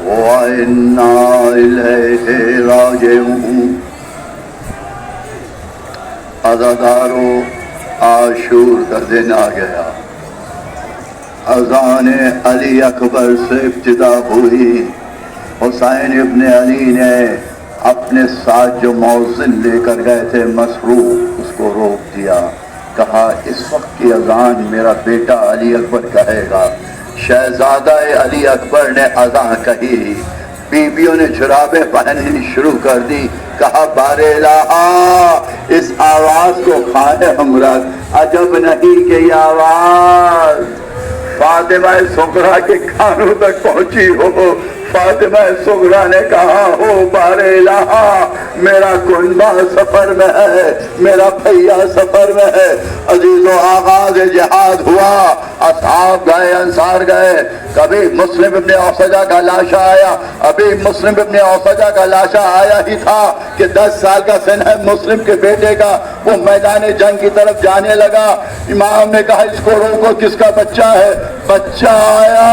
وَإِنَّا إِلَيْهِ رَاجِعُونَ۔ عزادارو، عاشور کا دن آ گیا۔ اذان علی اکبر سے ابتدا ہوئی۔ حسین ابن علی نے اپنے ساتھ جو مؤذن لے کر گئے تھے مسروق، اس کو روک دیا، کہا اس وقت کی اذان میرا بیٹا علی اکبر کہے گا۔ شہزادہ علی اکبر نے اذان کہی، بیویوں نے جرابیں پہننی شروع کر دی، کہا بار الہا اس آواز کو خانہ ہمرت، عجب نہیں کہ یہ آواز فاطمہ صغریٰ کے کانوں تک پہنچی ہو۔ فاطمہ صغریٰ نے کہا ہو بار الہا میرا کنبہ سفر میں ہے، میرا بھیا سفر میں ہے۔ عزیزو، آغاز جہاد ہوا، اصحاب گئے، انصار گئے، کبھی مسلم ابن اوسجہ کا لاشا آیا، ابھی مسلم ابن اوسجہ کا لاشا آیا ہی تھا کہ 10 سال کا سن ہے مسلم کے بیٹے کا، وہ میدان جنگ کی طرف جانے لگا۔ امام نے کہا اس کو روکو، کس کا بچہ ہے؟ بچہ آیا،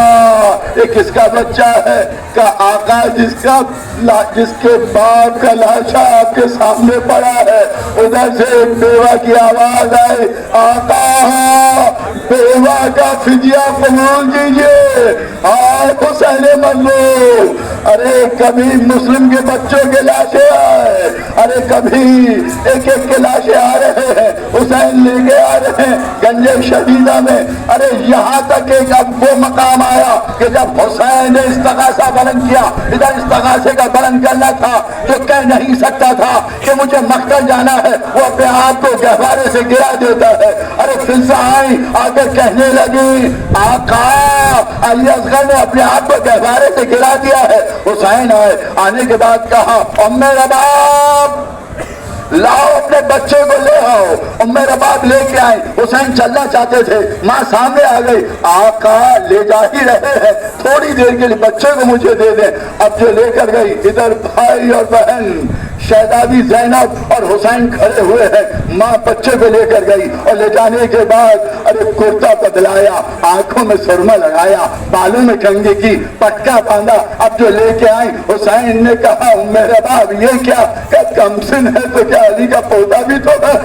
یہ کس کا بچہ ہے؟ کہ آقا جس کے باپ کا لاشا آپ کے سامنے پڑا ہے۔ ادھر سے ایک بیوہ کی آواز آئی، آقا بیوہ کا فدیہ قبول کیجئے، آپ حسین مظلوم۔ ارے کبھی مسلم کے بچوں کے لاشے آئے، ارے کبھی ایک ایک کے لاشے آ رہے ہیں، حسین لے کے آ رہے ہیں گنج شدیدہ میں۔ ارے یہاں تک ایک اب وہ مقام آیا کہ جب حسین نے استغاثہ بلند کیا، ادھر استغاثے کا بلند کرنا تھا جو کہہ نہیں سکتا تھا کہ مجھے مقتل جانا ہے، وہ اپنے ہاتھ کو گہوارے سے گرا دیتا ہے۔ ارے فضا آئی، آگے کہنے لگی آقا علی اصغر نے اپنے ہاتھ کو گہوارے سے گرا دیا ہے۔ حسین آئے، آنے کے بعد کہا ام رباب لاؤ اپنے بچے کو لے آؤ۔ ام رباب لے کے آئے، حسین چلنا چاہتے تھے، ماں سامنے آ گئی، آقا لے جا ہی رہے ہیں، تھوڑی دیر کے لیے بچے کو مجھے دے دیں۔ اب جو لے کر گئی، ادھر بھائی اور بہن شہزادی زینب اور حسین کھڑے ہوئے ہیں، ماں بچے کو لے کر گئی اور لے جانے کے بعد ارے کرتا بدلایا، آنکھوں میں سرما لگایا، بالوں میں کنگھی کی، پٹکا باندھا۔ اب جو لے کے آئی، حسین نے کہا میرے باپ یہ کیا؟ کہ کم سن ہے تو کیا علی کا پوتا بھی تو ہے؟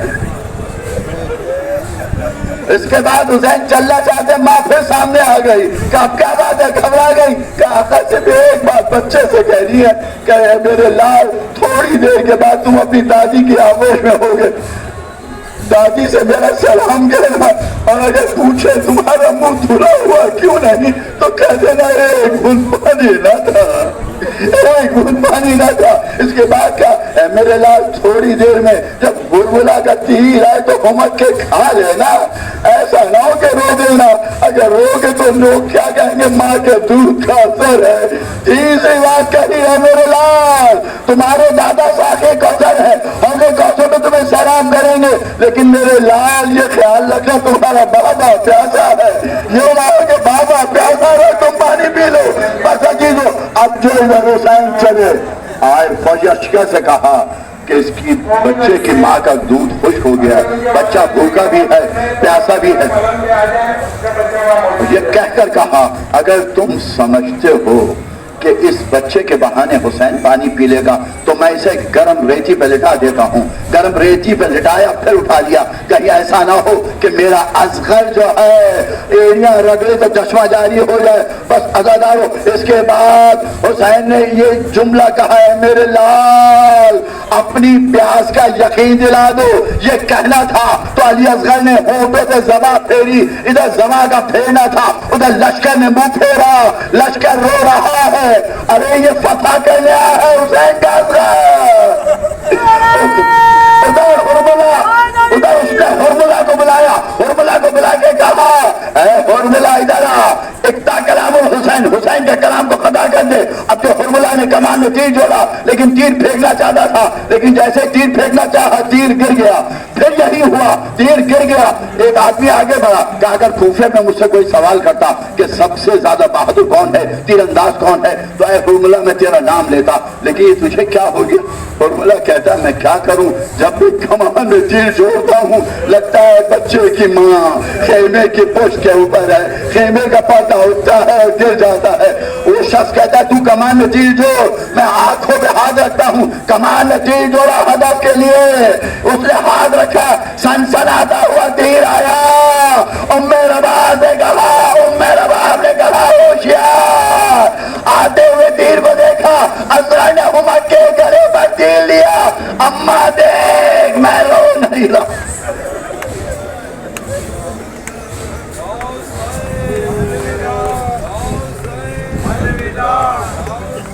اس کے بعد حسین چلنا چاہتے، ماں پھر سامنے آ گئی کہ اب کیا بات ہے؟ گھبرا گئی کہ آقا سے بھی ایک بات بچے سے کہہ رہی ہے کہ میرے لال تھوڑی دیر کے بعد تم اپنی دادی کی آغوش میں ہوگے، دادی سے میرا سلام کہنا، اور اگر پوچھے تمہارا منہ دھلا ہوا کیوں نہیں تو کہہ دینا ایک بوند پانی نہ تھا، ایک بوند پانی نہ تھا۔ اس کے بعد کہا اے میرے لال تھوڑی دیر میں جب بلبلا کا تیر آئے تو گھمک کے کھا لینا، ایسا نہ ہو کہ رو دینا، اگر رو گے تو لوگ کیا کہیں گے ماں کے دودھ کا اثر ہے۔ تیسری بات کہی ہے میرے لال تمہارے دادا ساکھے کوثر ہے، ہم نے کوثر میں تمہیں سلام کریں گے، لیکن میرے لال یہ خیال رکھنا تمہارا بابا پیاسا ہے، یہ نہ ہو کہ بابا پیاسا ہے تم پانی پی لو۔ بس عزیزو، اب جو ادھر حسین چلے آئے، فوجی اشکا سے کہا کہ اس کی بچے کی ماں کا دودھ خشک ہو گیا ہے، بچہ بھوکا بھی ہے، پیاسا بھی ہے۔ یہ کہہ کر کہا اگر تم سمجھتے ہو کہ اس بچے کے بہانے حسین پانی پی لے گا تو میں اسے گرم ریتی پہ لٹا دیتا ہوں۔ گرم ریتی پہ لٹایا، پھر اٹھا لیا، کہیں ایسا نہ ہو کہ میرا اصغر جو ہے ایڑیاں رگڑے تو چشمہ جاری ہو جائے۔ بس عزادارو، اس کے بعد حسین نے یہ جملہ کہا ہے میرے لال اپنی پیاس کا یقین دلا دو، یہ کہنا تھا تو علی اصغر نے ہونٹوں سے زبان پھیری، ادھر زبان کا پھیرنا تھا، ادھر لشکر نے منہ پھیرا، لشکر رو رہا ہے، ارے یہ فتح کرنے آیا ہے حسین کا اصغر۔ ادھر حرملہ، ادھر اس نے حرملہ کو بلایا، حرملہ کو بلا کے کہا اے حرملہ ادھر آ، اقتا کلام الحسین، حسین کے کلام کو قطع کر دے۔ اب تو حرملہ نے کمان میں تیر جوڑا، لیکن تیر پھینکنا چاہتا تھا، لیکن جیسے تیر پھینکنا چاہا تیر گر گیا، پھر یہی ہوا، تیر گر گیا۔ ایک آدمی آگے بڑھا کہ اگر کوفے میں مجھ سے کوئی سوال کرتا کہ سب سے زیادہ بہادر کون ہے، تیر انداز کون ہے، تو اے حرملہ میں تیرا نام لیتا، لیکن یہ تجھے کیا ہو گیا؟ حرملہ کہتا میں کیا کروں، جب بھی کمان میں تیر جوڑتا ہوں لگتا ہے بچے کی ماں خیمے کی پشت کے اوپر ہے، خیمے کا پردہ اٹھتا ہے اور گر جاتا ہے۔ وہ شخص کہتا ہے تو کمان کمان تیر جوڑ، میں آنکھوں پہ ہاتھ رکھتا ہوں، کمان تیر جوڑا ہدف کے لیے، اس نے ہاتھ رکھا، سنسناتا ہوا تیر آیا، ام رباب نے کہا ہوشیار، آتے ہوئے تیر کو دیکھا، عذرا نے ہمک کے گلے پر تیر لیا، اماں نے